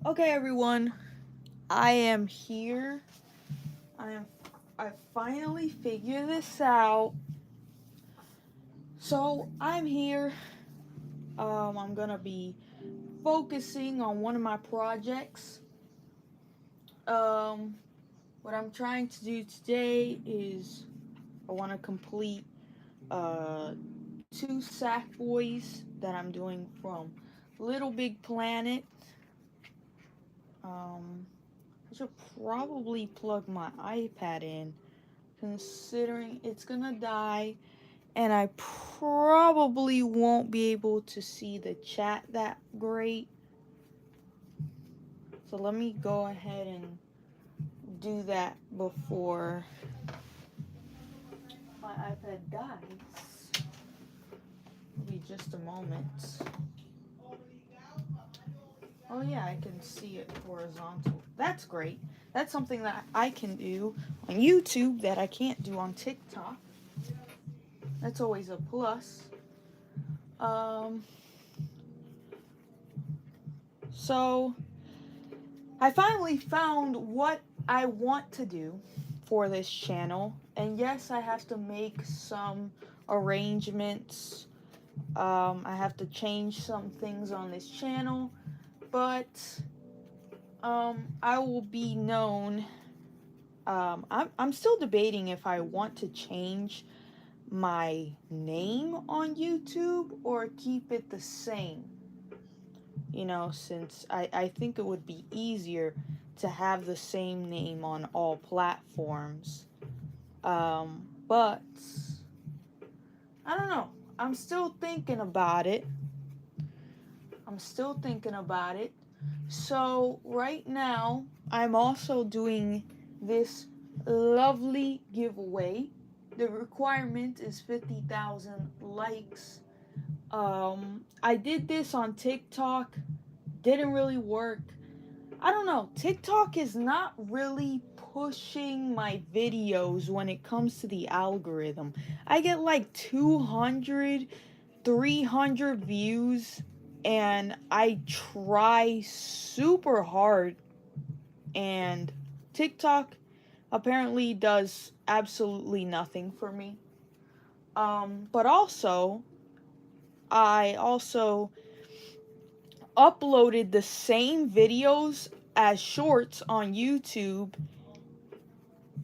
Okay, everyone, I am here. I finally figured this out. So I'm here. I'm gonna be focusing on one of my projects. Um, what I'm trying to do today is I want to complete uh two sack boys that I'm doing from Little Big Planet. Um, I should probably plug my iPad in, considering it's gonna die and I probably won't be able to see the chat that great. So let me go ahead and do that before my iPad dies. It'll be just a moment. Oh yeah, I can see it horizontal. That's great. That's something that I can do on YouTube that I can't do on TikTok. That's always a plus. Um, so I finally found what I want to do for this channel. And yes, I have to make some arrangements. I have to change some things on this channel. But I will be known. I'm still debating if I want to change my name on YouTube or keep it the same. Since I think it would be easier to have the same name on all platforms. But I don't know. I'm still thinking about it. So, right now, I'm also doing this lovely giveaway. The requirement is 50,000 likes. I did this on TikTok, didn't really work. I don't know. TikTok is not really pushing my videos when it comes to the algorithm. I get like 200, 300 views, and I try super hard, and TikTok apparently does absolutely nothing for me. But I also uploaded the same videos as shorts on YouTube,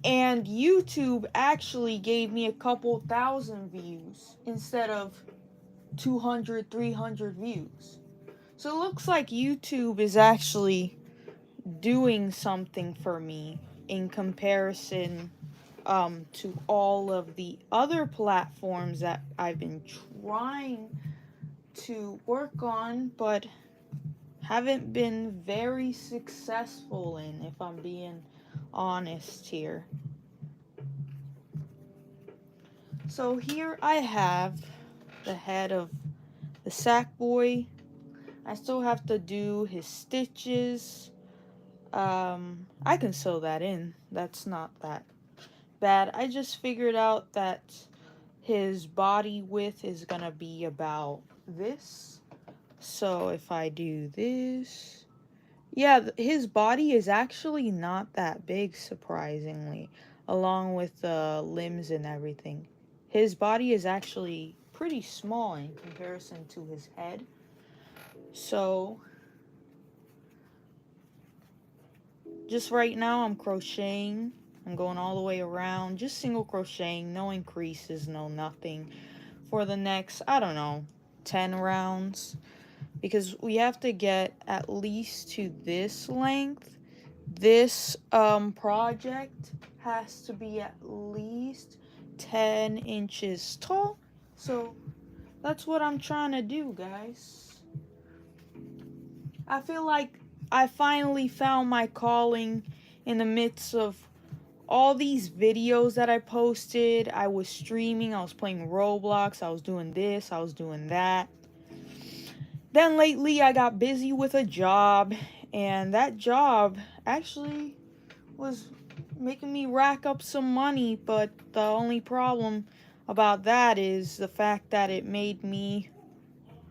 and YouTube actually gave me a couple thousand views instead of 200, 300 views. So it looks like YouTube is actually doing something for me in comparison to all of the other platforms that I've been trying to work on, but haven't been very successful in, if I'm being honest here. So here I have the head of the sack boy. I still have to do his stitches. I can sew that in. That's not that bad. I just figured out that his body width is gonna be about this. So if I do this, yeah, his body is actually not that big, surprisingly, along with the limbs and everything. His body is actually pretty small in comparison to his head. So, just right now, I'm crocheting. I'm going all the way around, just single crocheting, no increases, no nothing, for the next, I don't know, 10 rounds. Because we have to get at least to this length. This project has to be at least 10 inches tall. So that's what I'm trying to do, guys. I feel like I finally found my calling in the midst of all these videos that I posted. I was streaming, I was playing Roblox, I was doing this, I was doing that. Then lately I got busy with a job, and that job actually was making me rack up some money, but the only problem about that is the fact that it made me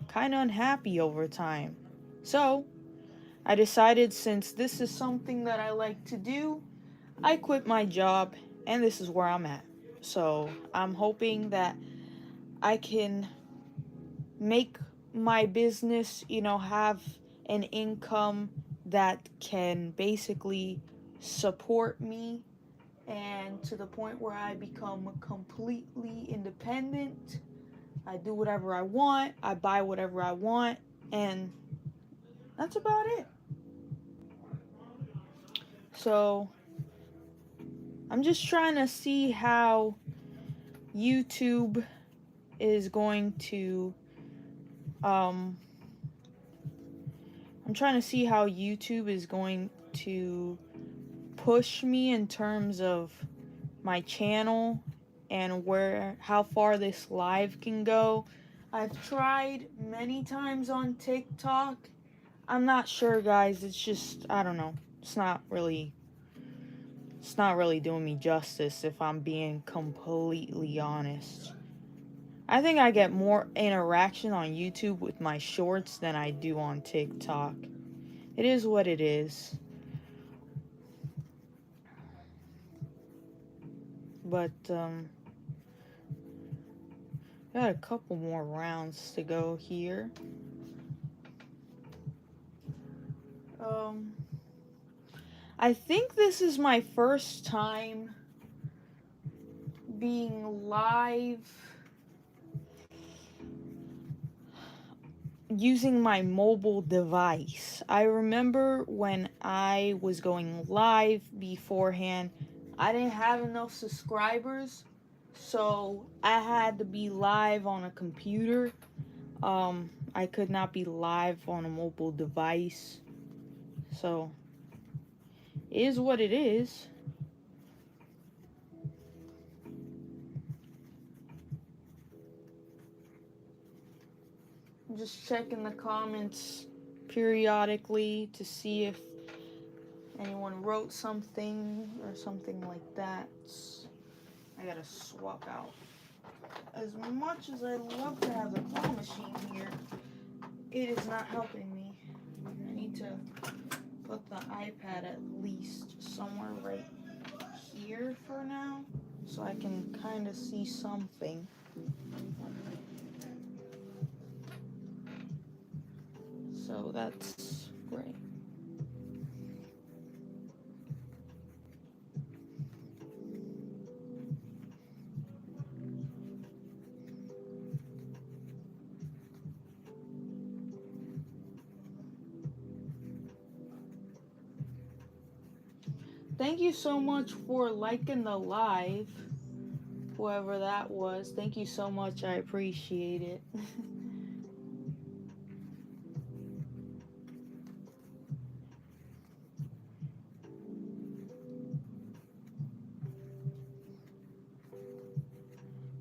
kind of unhappy over time. So, I decided since this is something that I like to do, I quit my job and this is where I'm at. So I'm hoping that I can make my business, have an income that can basically support me and to the point where I become completely independent. I do whatever I want, I buy whatever I want, and that's about it. So I'm just trying to see how YouTube is going to um I'm trying to see how YouTube is going to push me in terms of my channel and how far this live can go. I've tried many times on TikTok. I'm not sure, guys. It's just, I don't know. It's not really doing me justice if I'm being completely honest. I think I get more interaction on YouTube with my shorts than I do on TikTok. It is what it is. But got a couple more rounds to go here. I think this is my first time being live using my mobile device. I remember when I was going live beforehand, I didn't have enough subscribers, so I had to be live on a computer. I could not be live on a mobile device. So, it is what it is. I'm just checking the comments periodically to see if anyone wrote something or something like that. I gotta swap out. As much as I love to have the claw machine here, it is not helping me. I need to put the iPad at least somewhere right here for now so I can kind of see something. So that's great. Thank you so much for liking the live, whoever that was. Thank you so much. I appreciate it.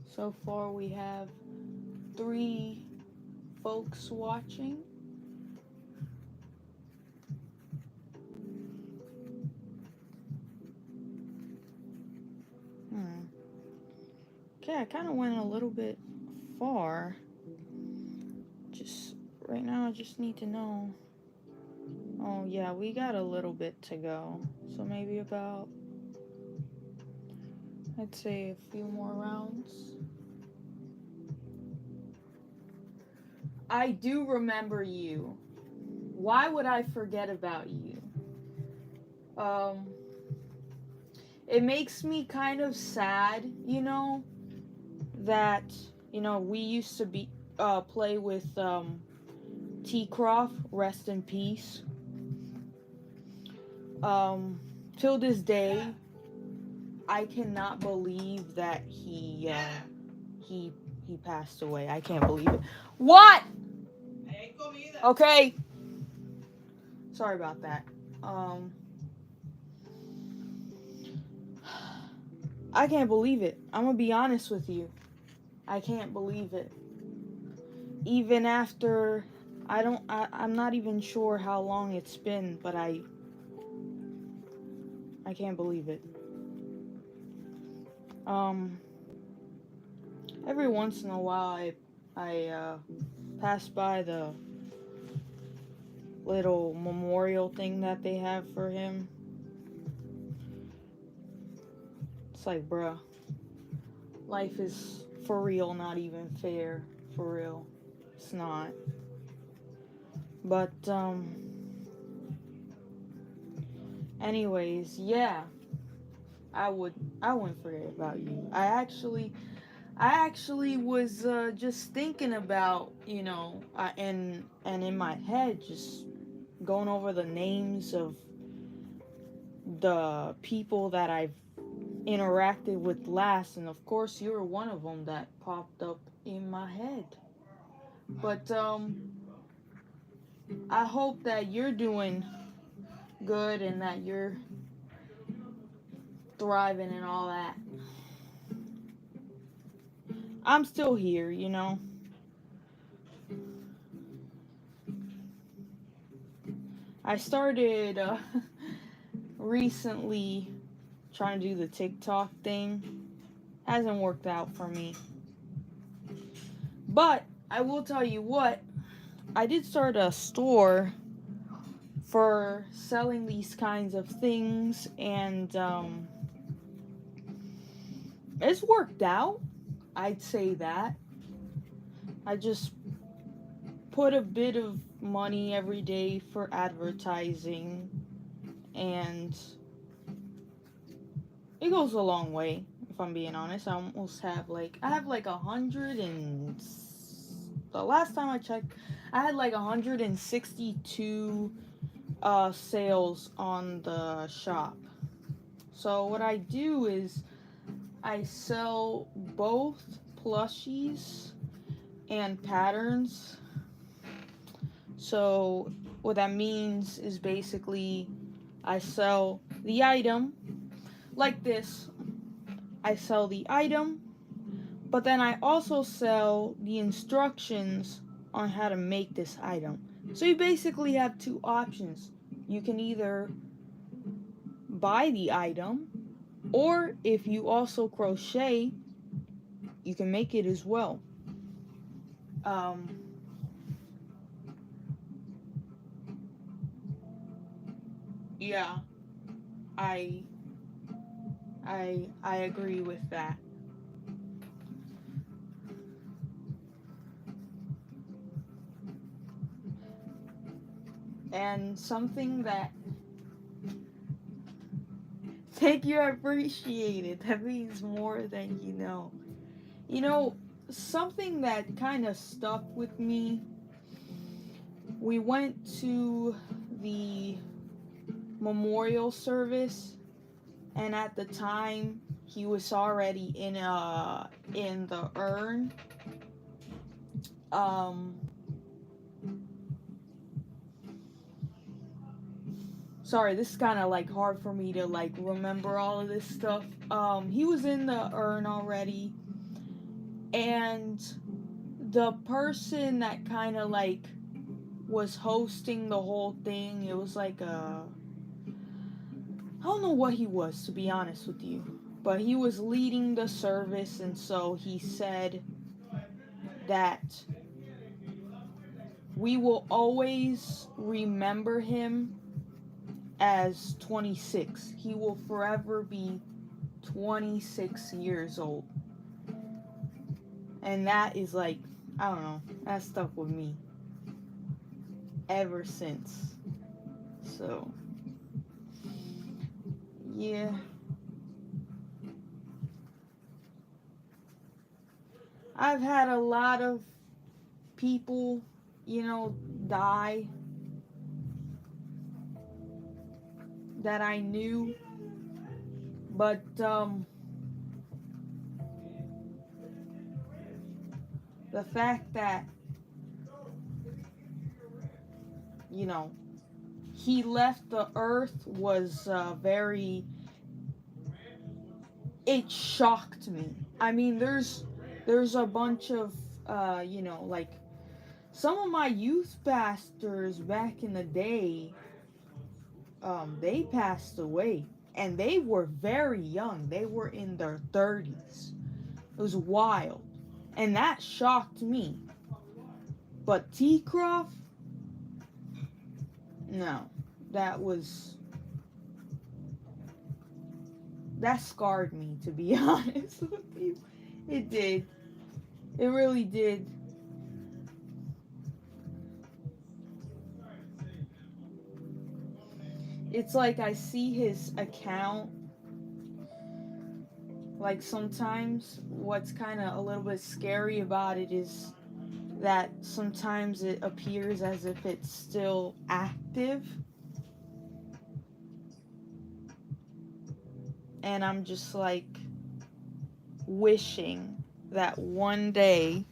So far, we have 3 folks watching. Okay, I kind of went a little bit far. Just right now, I just need to know. Oh, yeah, we got a little bit to go. So maybe about, I'd say a few more rounds. I do remember you. Why would I forget about you? It makes me kind of sad, that, we used to play with, T. Croft, rest in peace. Till this day, I cannot believe that he passed away. I can't believe it. What? Okay. Sorry about that. I can't believe it. I'm gonna be honest with you. I can't believe it. Even after, I'm not even sure how long it's been, but I can't believe it. Every once in a while I pass by the little memorial thing that they have for him. It's like, bruh, life is for real, not even fair. For real. It's not. But, anyways, yeah. I wouldn't forget about you. I actually was just thinking about, and in my head, just going over the names of the people that I've interacted with last, and of course, you were one of them that popped up in my head. But I hope that you're doing good and that you're thriving and all that. I'm still here, you know. I started recently trying to do the TikTok thing. Hasn't worked out for me. But I will tell you what, I did start a store for selling these kinds of things, and it's worked out. I'd say that. I just put a bit of money every day for advertising, and it goes a long way. If I'm being honest, I have like 100 and the last time I checked, I had like 162 sales on the shop. So what I do is I sell both plushies and patterns. So what that means is basically I sell the item like this. I sell the item, but then I also sell the instructions on how to make this item. So you basically have two options. You can either buy the item, or if you also crochet, you can make it as well. Um, yeah, I I agree with that. And something that thank you, I appreciate it. That means more than you know. You know, something that kind of stuck with me. We went to the memorial service, and at the time he was already in the urn. Um, sorry, this is kind of like hard for me to like remember all of this stuff. He was in the urn already, and the person that kind of like was hosting the whole thing, it was like I don't know what he was, to be honest with you, but he was leading the service, and so he said that we will always remember him as 26. He will forever be 26 years old. And that is like, I don't know, that stuck with me ever since. So, yeah. I've had a lot of people, die that I knew, but the fact that you know he left the earth was very, it shocked me. I mean, there's a bunch of like some of my youth pastors back in the day, they passed away, and they were very young. They were in their 30s. It was wild, and that shocked me. But T Croft, No, that scarred me, to be honest with you. It did. It really did. It's like I see his account. Like sometimes what's kind of a little bit scary about it is that sometimes it appears as if it's still active. And I'm just like wishing that one day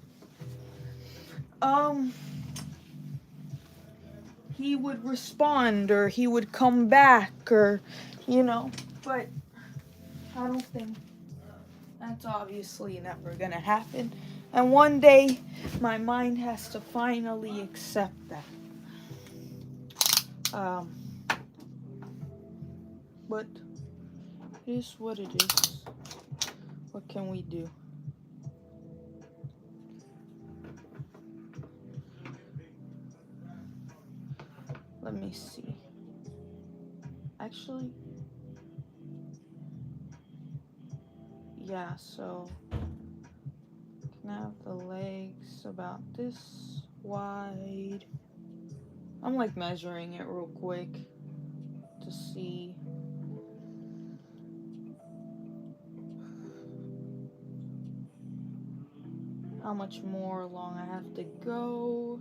he would respond or he would come back, or but I don't think that's obviously never gonna happen. And one day my mind has to finally accept that. But it is what it is. What can we do? Let me see. Actually, yeah, so can I have the legs about this wide? I'm like measuring it real quick to see. How much more long I have to go.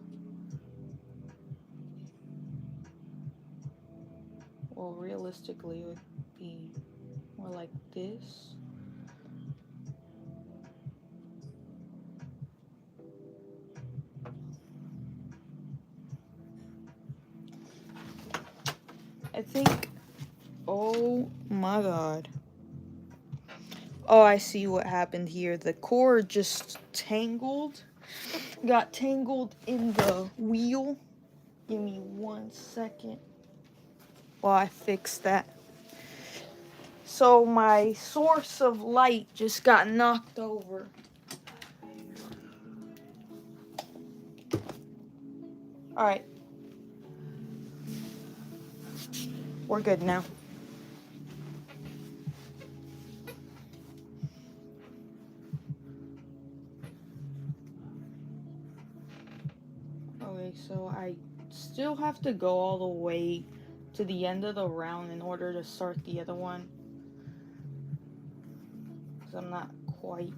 Well, realistically, it would be more like this. I think, oh my god. Oh, I see what happened here. The cord just got tangled in the wheel. Give me 1 second while I fix that. So my source of light just got knocked over. Alright. We're good now. Okay, so I still have to go all the way to the end of the round in order to start the other one. Because I'm not quite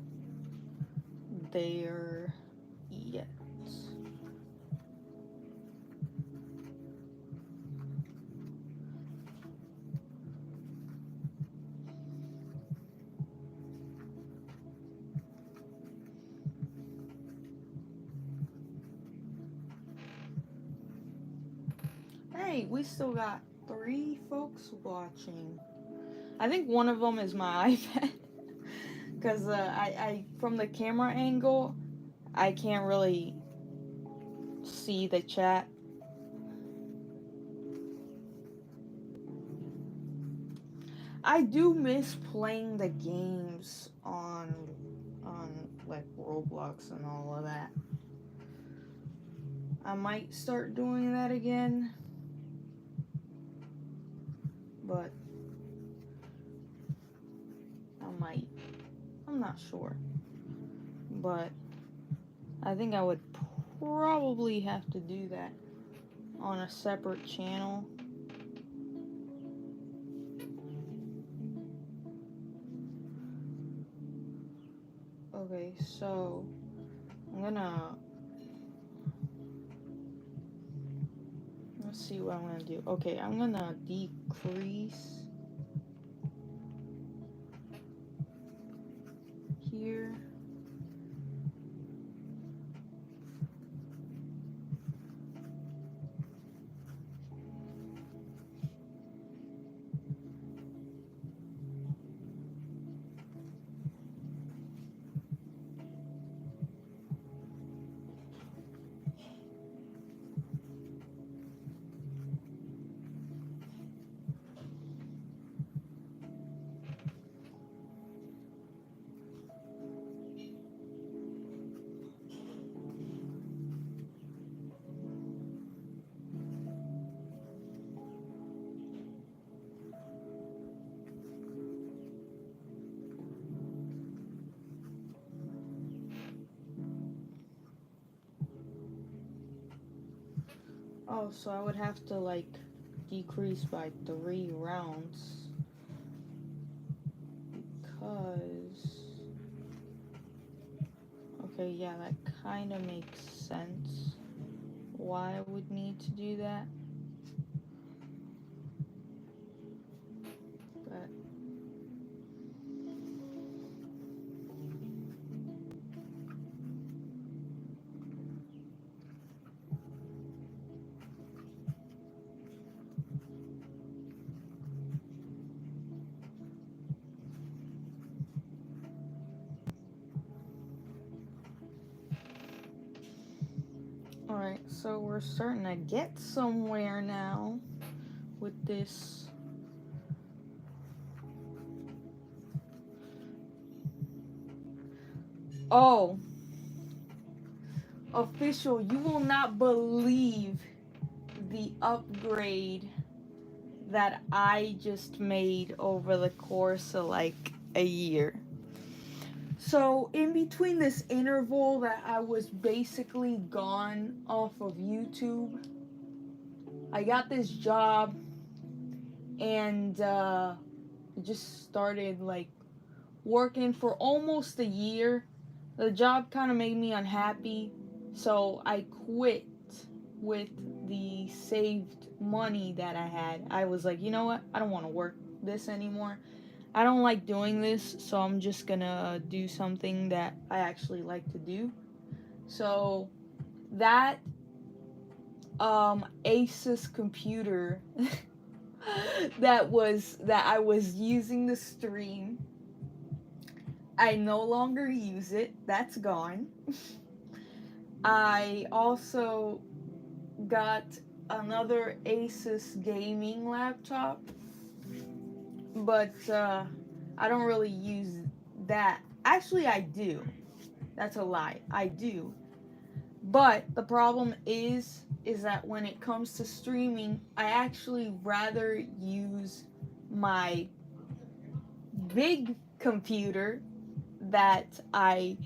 there yet. Hey, we still got 3 folks watching. I think one of them is my iPad. Because I from the camera angle, I can't really see the chat. I do miss playing the games on like Roblox and all of that. I might start doing that again, but I might. I'm not sure, but I think I would probably have to do that on a separate channel. Okay, so let's see what I'm gonna do. Okay, I'm gonna decrease here. Oh, so I would have to like decrease by 3 rounds because okay, yeah, that kind of makes sense why I would need to do that. But alright, so we're starting to get somewhere now with this. Oh, official, you will not believe the upgrade that I just made over the course of like a year. So, in between this interval that I was basically gone off of YouTube, I got this job and just started like working for almost a year. The job kind of made me unhappy, so I quit with the saved money that I had. I was like, you know what? I don't want to work this anymore. I don't like doing this, so I'm just gonna do something that I actually like to do. So that Asus computer that I was using to stream, I no longer use it. That's gone. I also got another Asus gaming laptop, but I don't really use that. Actually, I do. That's a lie. I do. But the problem is that when it comes to streaming, I actually rather use my big computer that I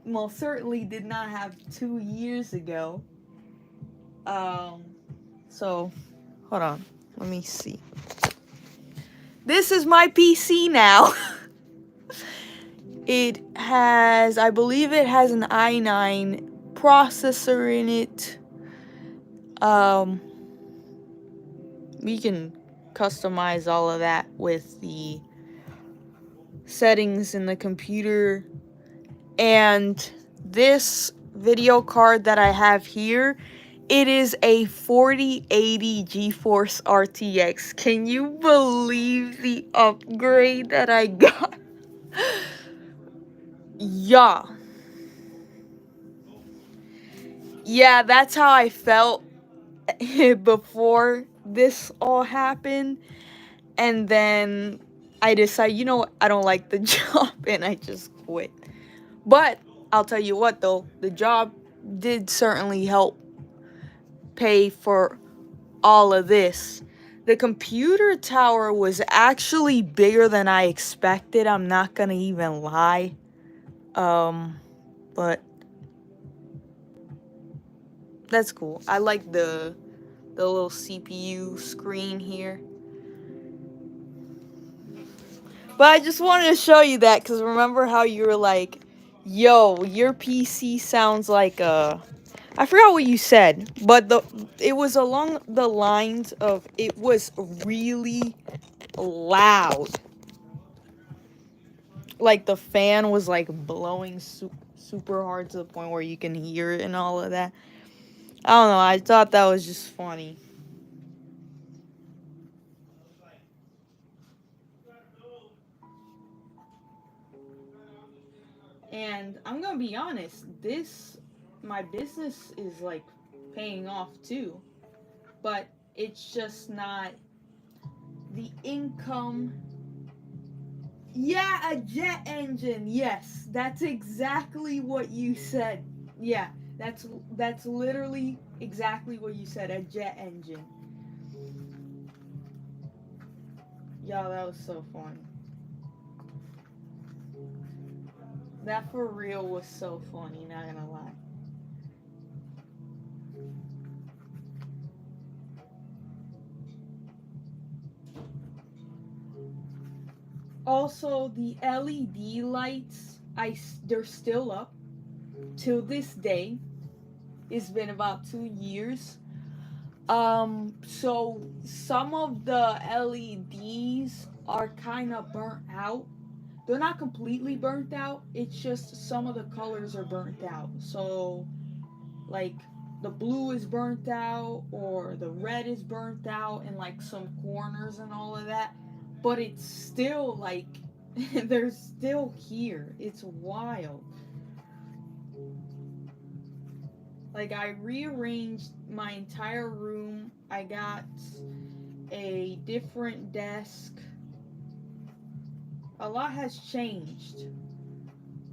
most certainly did not have 2 years ago. So hold on, let me see. This is my PC now. It has, I believe it has an i9 processor in it. We can customize all of that with the settings in the computer. And this video card that I have here, it is a 4080 GeForce RTX. Can you believe the upgrade that I got? Yeah. Yeah, that's how I felt before this all happened. And then I decided, you know what, I don't like the job, and I just quit. But I'll tell you what though, the job did certainly help pay for all of this. The computer tower was actually bigger than I expected. I'm not gonna even lie. But that's cool. I like the little CPU screen here. But I just wanted to show you that because remember how you were like, yo, your PC sounds like a... I forgot what you said, but it was along the lines of it was really loud. Like the fan was like blowing super hard to the point where you can hear it and all of that. I don't know, I thought that was just funny. And I'm gonna be honest, my business is like paying off too. But it's just not the income. Yeah, a jet engine. Yes, that's exactly what you said. Yeah, that's literally exactly what you said, a jet engine. Y'all, that was so funny. That for real was so funny, not gonna lie. Also, the LED lights, they're still up till this day. It's been about 2 years. So some of the LEDs are kind of burnt out. They're not completely burnt out. It's just some of the colors are burnt out. So like the blue is burnt out or the red is burnt out in like some corners and all of that. But it's still like they're still here. It's wild. Like I rearranged my entire room. I got a different desk. A lot has changed.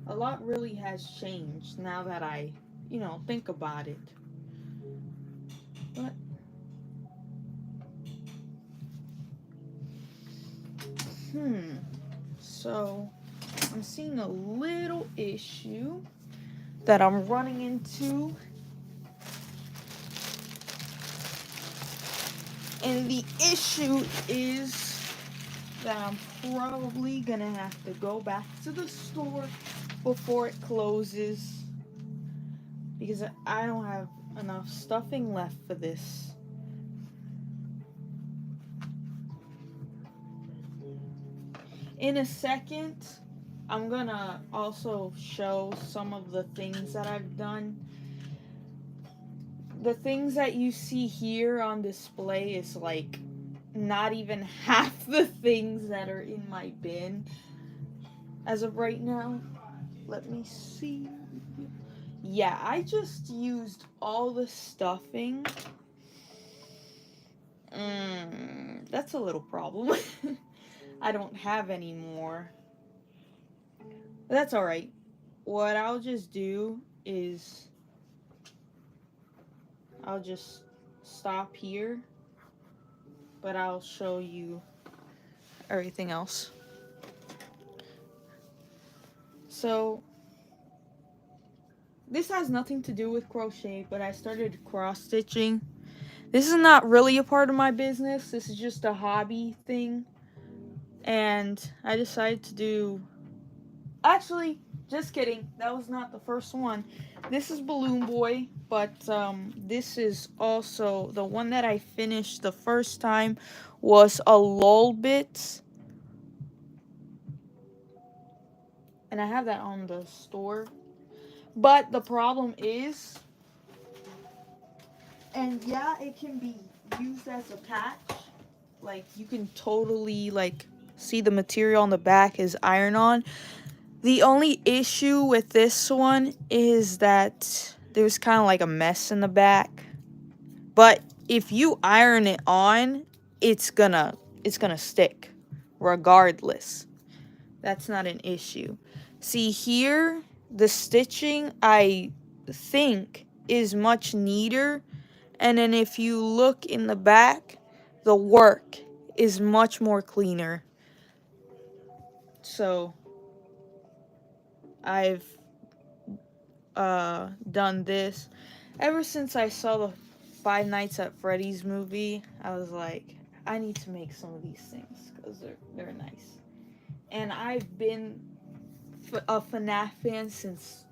A lot really has changed now that I, think about it. But so I'm seeing a little issue that I'm running into. And the issue is that I'm probably gonna have to go back to the store before it closes because I don't have enough stuffing left for this. In a second, I'm gonna also show some of the things that I've done. The things that you see here on display is like not even half the things that are in my bin as of right now. Let me see. Yeah, I just used all the stuffing. That's a little problem. I don't have any more. That's alright. What I'll just do is I'll just stop here, but I'll show you everything else. So, this has nothing to do with crochet, but I started cross stitching. This is not really a part of my business. This is just a hobby thing. And I decided to do... Actually, just kidding. That was not the first one. This is Balloon Boy, but this is also the one that I finished the first time was a lull bit. And I have that on the store. But the problem is, and yeah, it can be used as a patch. Like, you can totally, like, see the material on the back is iron-on. The only issue with this one is that there's kind of like a mess in the back. But if you iron it on, it's gonna stick regardless. That's not an issue. See here, the stitching I think is much neater, and then if you look in the back, the work is much more cleaner. So I've done this ever since I saw the Five Nights at Freddy's movie. I was like, I need to make some of these things because they're nice. And I've been a FNAF fan since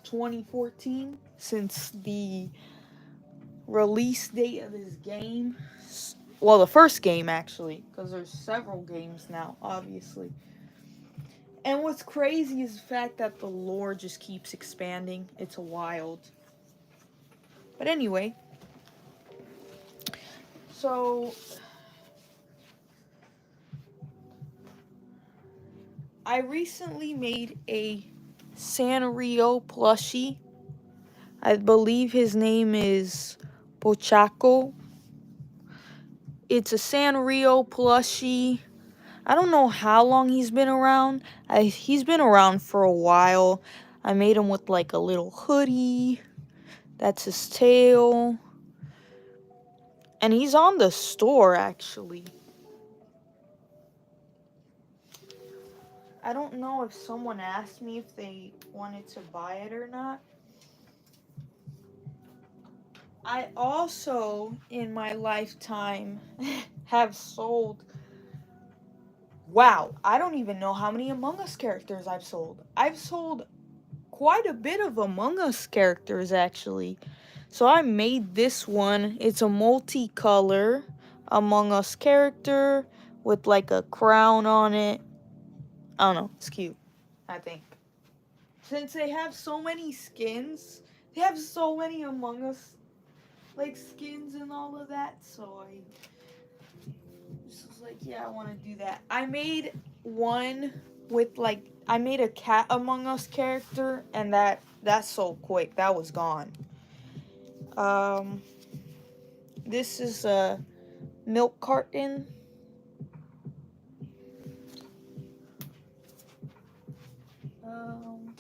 2014, since the release date of this game. Well, the first game actually, because there's several games now, obviously. And what's crazy is the fact that the lore just keeps expanding. It's wild. But anyway, so I recently made a Sanrio plushie. I believe his name is Pochaco. It's a Sanrio plushie. I don't know how long he's been around. He's been around for a while. I made him with like a little hoodie. That's his tail. And he's on the store, actually. I don't know if someone asked me if they wanted to buy it or not. I also, in my lifetime, have sold Wow, I don't even know how many Among Us characters I've sold. I've sold quite a bit of Among Us characters, actually. So I made this one. It's a multicolor Among Us character with like a crown on it. I don't know. It's cute, I think. Since they have so many skins, they have so many Among Us like skins and all of that. So I just was like, yeah, I want to do that. I made one with like I made a cat Among Us character, and that's so quick. That was gone. Um, this is a milk carton. Um,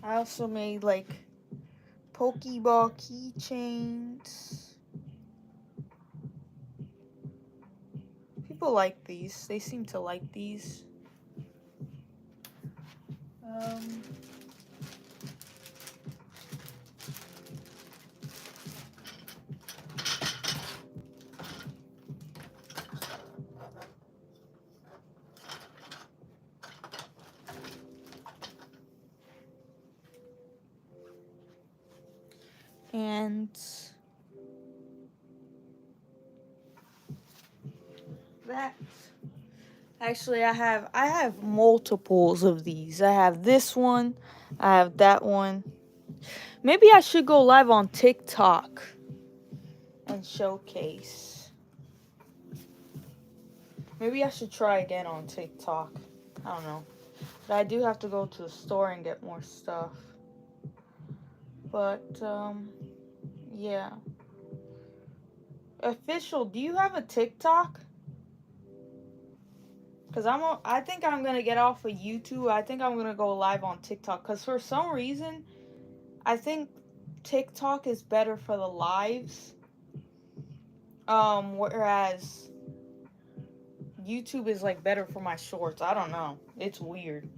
I also made like Pokeball keychains. People like these. They seem to like these. Um, and that actually I have multiples of these. I have this one, I have that one. Maybe I should go live on TikTok and showcase. Maybe I should try again on TikTok. I don't know. But I do have to go to the store and get more stuff. But yeah. Official, do you have a TikTok? Cause I think I'm gonna get off of YouTube. I think I'm gonna go live on TikTok. Cause for some reason, I think TikTok is better for the lives. Whereas YouTube is like better for my shorts. I don't know. It's weird.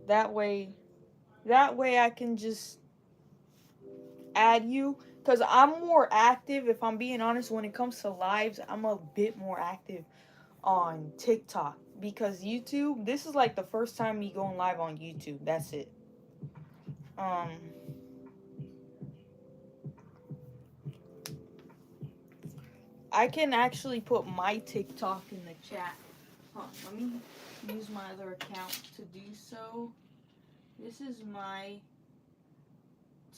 That way, I can just add you. Cause I'm more active. If I'm being honest, when it comes to lives, I'm a bit more active on TikTok, because YouTube, this is like the first time me going live on YouTube. That's it. Um I can actually put my TikTok in the chat. Let me use my other account to do so. This is my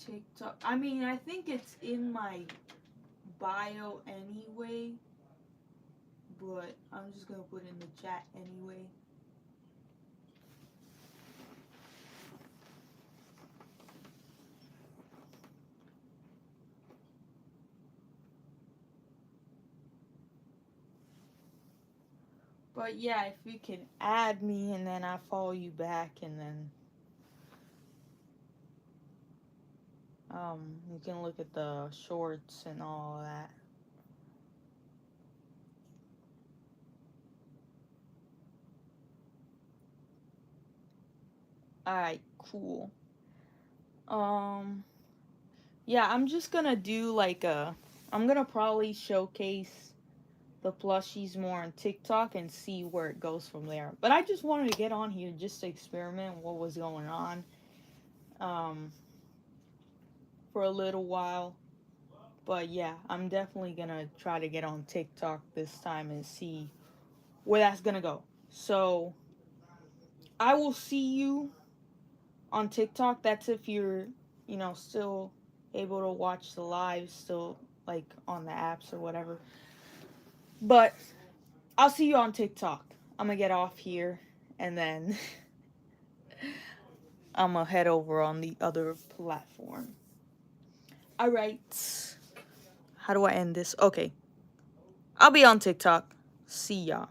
TikTok. I mean, I think it's in my bio anyway, but I'm just gonna put it in the chat anyway. But yeah, if you can add me and then I follow you back, and then you can look at the shorts and all of that. Alright, cool. Yeah, I'm just gonna do like I'm gonna probably showcase the plushies more on TikTok and see where it goes from there. But I just wanted to get on here just to experiment what was going on for a little while. But yeah, I'm definitely gonna try to get on TikTok this time and see where that's gonna go. So I will see you on TikTok. That's if you're, still able to watch the live, still like on the apps or whatever. But I'll see you on TikTok. I'm gonna get off here and then I'm gonna head over on the other platform. Alright. How do I end this? Okay. I'll be on TikTok. See y'all.